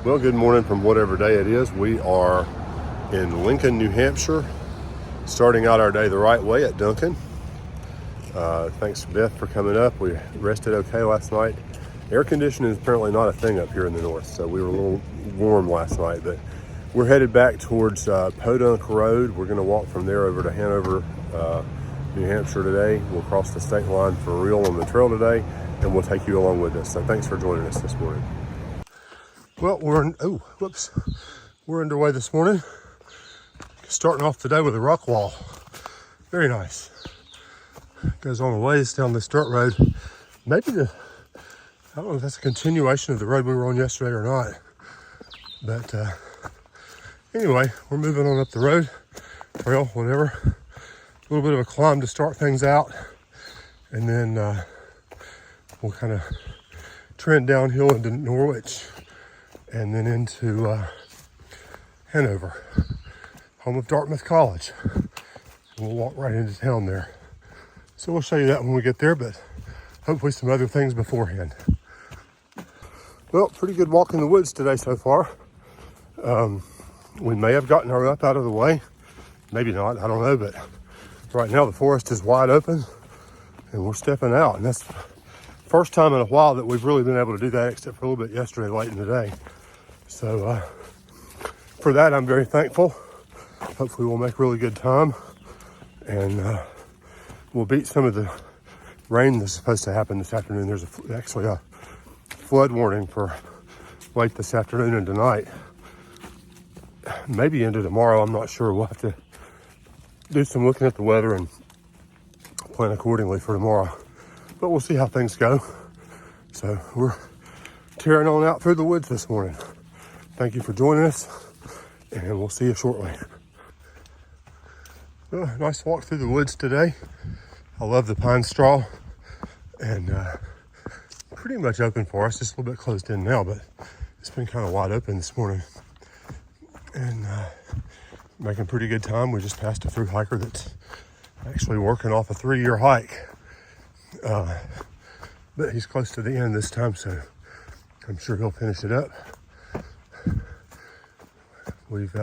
Well, good morning from whatever day it is. We are in Lincoln, New Hampshire, starting out our day the right way at Duncan. Thanks to Beth for coming up. We rested okay last night. Air conditioning is apparently not a thing up here in the north, so we were a little warm last night. But we're headed back towards Podunk Road. We're going to walk from there over to Hanover, New Hampshire today. We'll cross the state line for real on the trail today, and we'll take you along with us. So thanks for joining us this morning. Well, we're underway this morning. Starting off today with a rock wall. Very nice. Goes on a ways down this dirt road. I don't know if that's a continuation of the road we were on yesterday or not. But anyway, we're moving on up the road, trail, whatever. A little bit of a climb to start things out. And then we'll kind of trend downhill into Norwich and then into Hanover, home of Dartmouth College. And we'll walk right into town there. So we'll show you that when we get there, but hopefully some other things beforehand. Well, pretty good walk in the woods today so far. We may have gotten her up out of the way. Maybe not, I don't know, but right now the forest is wide open and we're stepping out. And that's the first time in a while that we've really been able to do that, except for a little bit yesterday late in the day. So for that, I'm very thankful. Hopefully we'll make really good time and we'll beat some of the rain that's supposed to happen this afternoon. There's actually a flood warning for late this afternoon and tonight. Maybe into tomorrow, I'm not sure. We'll have to do some looking at the weather and plan accordingly for tomorrow. But we'll see how things go. So we're tearing on out through the woods this morning. Thank you for joining us, and we'll see you shortly. Well, nice walk through the woods today. I love the pine straw, and pretty much open for us. Just a little bit closed in now, but it's been kind of wide open this morning. And making pretty good time. We just passed a through hiker that's actually working off a 3-year hike. But he's close to the end this time, so I'm sure he'll finish it up. We've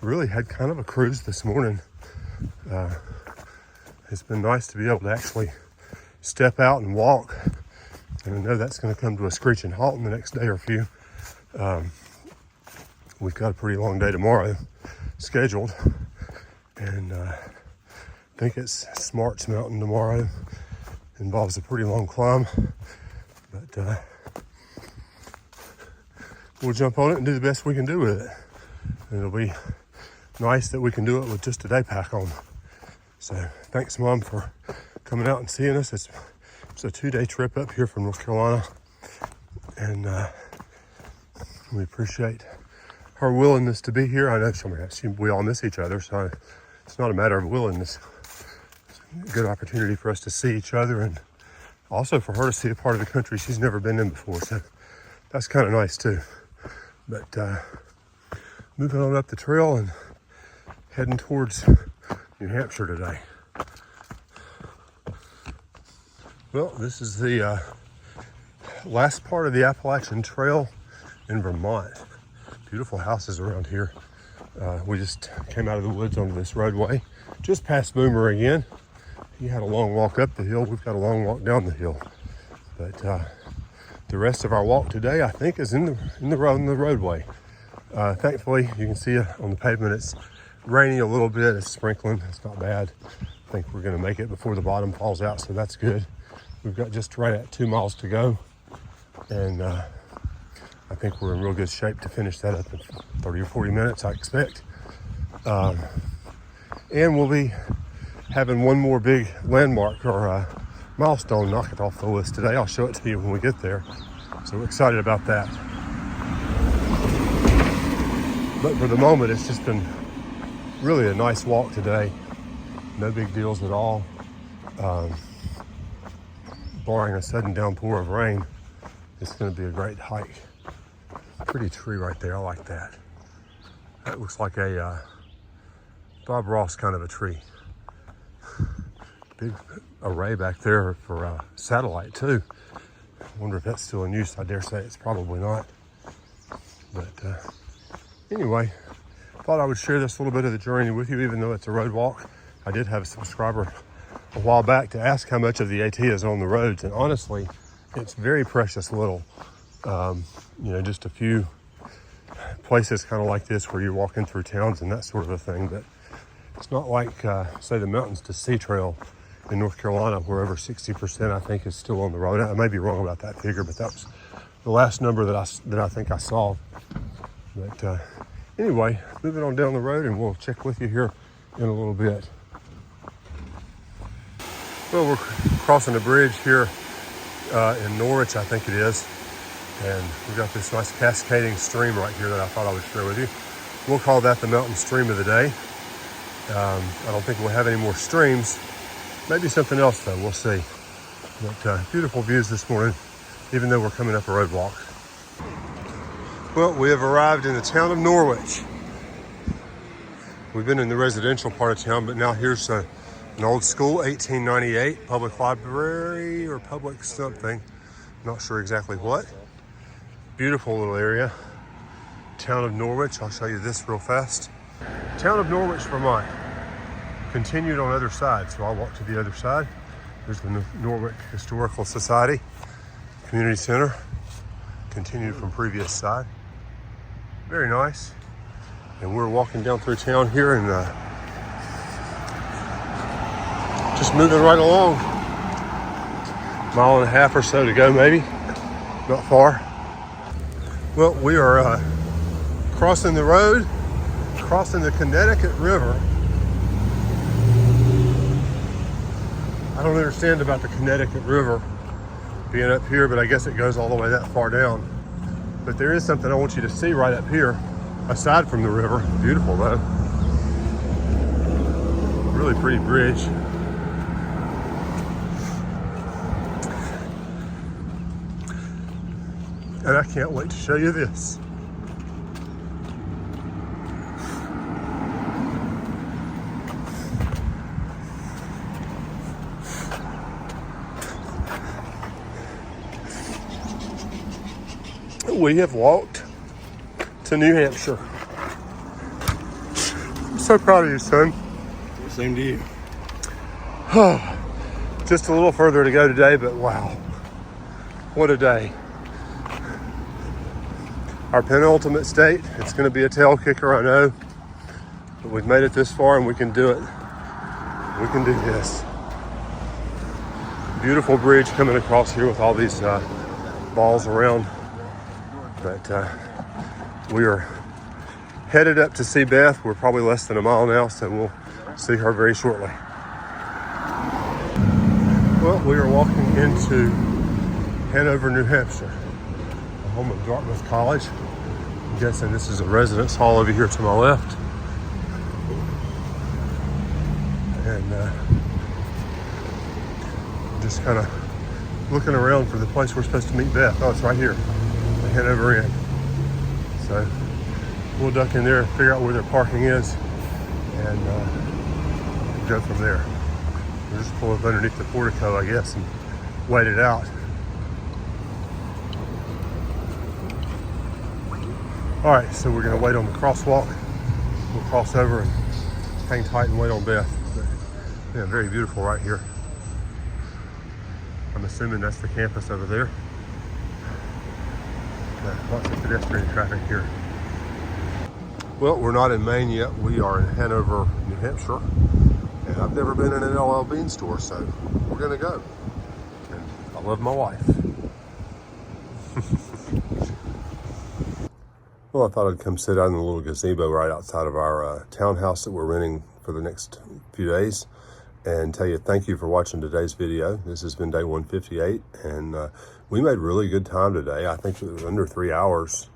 really had kind of a cruise this morning. It's been nice to be able to actually step out and walk. And I know that's going to come to a screeching halt in the next day or few. We've got a pretty long day tomorrow scheduled. And I think it's Smarts Mountain tomorrow. Involves a pretty long climb. But we'll jump on it and do the best we can do with it. And it'll be nice that we can do it with just a day pack on. So thanks, Mom, for coming out and seeing us. It's a 2-day trip up here from North Carolina. And we appreciate her willingness to be here. I know we all miss each other, so it's not a matter of willingness. It's a good opportunity for us to see each other and also for her to see a part of the country she's never been in before. So that's kind of nice too. But moving on up the trail and heading towards New Hampshire today. Well, this is the last part of the Appalachian Trail in Vermont. Beautiful houses around here. We just came out of the woods onto this roadway, just past Boomer again. He had a long walk up the hill. We've got a long walk down the hill. But the rest of our walk today, I think, is in the roadway. Thankfully, you can see on the pavement, it's raining a little bit. It's sprinkling. It's not bad. I think we're going to make it before the bottom falls out, so that's good. We've got just right at 2 miles to go, and I think we're in real good shape to finish that up in 30 or 40 minutes, I expect. And we'll be having one more big landmark or milestone knocked off the list today. I'll show it to you when we get there. So we're excited about that. But for the moment, it's just been really a nice walk today. No big deals at all. Barring a sudden downpour of rain, it's going to be a great hike. Pretty tree right there. I like that. That looks like a Bob Ross kind of a tree. Big array back there for satellite too. I wonder if that's still in use. I dare say it's probably not. But anyway, thought I would share this little bit of the journey with you, even though it's a road walk. I did have a subscriber a while back to ask how much of the AT is on the roads, and honestly, it's very precious little. Just a few places kind of like this where you're walking through towns and that sort of a thing, but it's not like, say, the Mountains to Sea Trail in North Carolina, where over 60% I think is still on the road. I may be wrong about that figure, but that was the last number that I think I saw. But anyway, moving on down the road, and we'll check with you here in a little bit. Well, we're crossing a bridge here in Norwich, I think it is. And we've got this nice cascading stream right here that I thought I would share with you. We'll call that the mountain stream of the day. I don't think we'll have any more streams. Maybe something else though, we'll see. But beautiful views this morning, even though we're coming up a road walk. Well, we have arrived in the town of Norwich. We've been in the residential part of town, but now here's an old school, 1898 public library or public something. Not sure exactly what. Beautiful little area. Town of Norwich. I'll show you this real fast. Town of Norwich, Vermont. Continued on other side, so I'll walk to the other side. There's the Norwich Historical Society Community Center. Continued from previous side. Very nice. And we're walking down through town here and just moving right along. Mile and a half or so to go, maybe. Not far. Well, we are crossing the road, crossing the Connecticut River. I don't understand about the Connecticut River being up here, but I guess it goes all the way that far down. But there is something I want you to see right up here, aside from the river. Beautiful though. Really pretty bridge. And I can't wait to show you this. We have walked to New Hampshire. I'm so proud of you, son. Same to you. Just a little further to go today, but wow. What a day. Our penultimate state. It's going to be a tail kicker, I know. But we've made it this far and we can do it. We can do this. Beautiful bridge coming across here with all these balls around. But we are headed up to see Beth. We're probably less than a mile now, so we'll see her very shortly. Well, we are walking into Hanover, New Hampshire, the home of Dartmouth College. I'm guessing this is a residence hall over here to my left. And just kind of looking around for the place we're supposed to meet Beth. Oh, it's right here. Hanover Inn. So we'll duck in there, figure out where their parking is, and go from there. We'll just pull up underneath the portico, I guess, and wait it out. All right, so we're going to wait on the crosswalk. We'll cross over and hang tight and wait on Beth. But, yeah, very beautiful right here. I'm assuming that's the campus over there. Lots of pedestrian traffic here. Well, we're not in Maine yet. We are in Hanover, New Hampshire. And I've never been in an LL Bean store, so we're going to go. And I love my wife. Well, I thought I'd come sit out in the little gazebo right outside of our townhouse that we're renting for the next few days and tell you thank you for watching today's video. This has been day 158, and we made really good time today. I think it was under 3 hours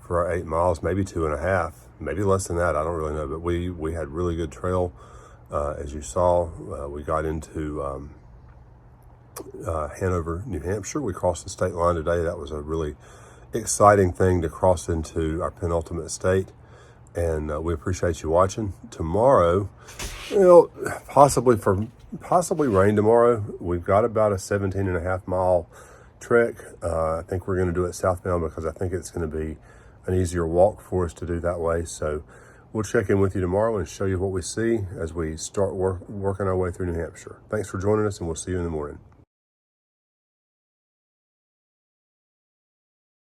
for our 8 miles, maybe 2.5, maybe less than that. I don't really know, but we had really good trail. As you saw, we got into Hanover, New Hampshire. We crossed the state line today. That was a really exciting thing to cross into our penultimate state. And we appreciate you watching. Tomorrow, possibly rain tomorrow. We've got about a 17.5 mile trek. I think we're going to do it southbound because I think it's going to be an easier walk for us to do that way. So we'll check in with you tomorrow and show you what we see as we start working our way through New Hampshire. Thanks for joining us, and we'll see you in the morning.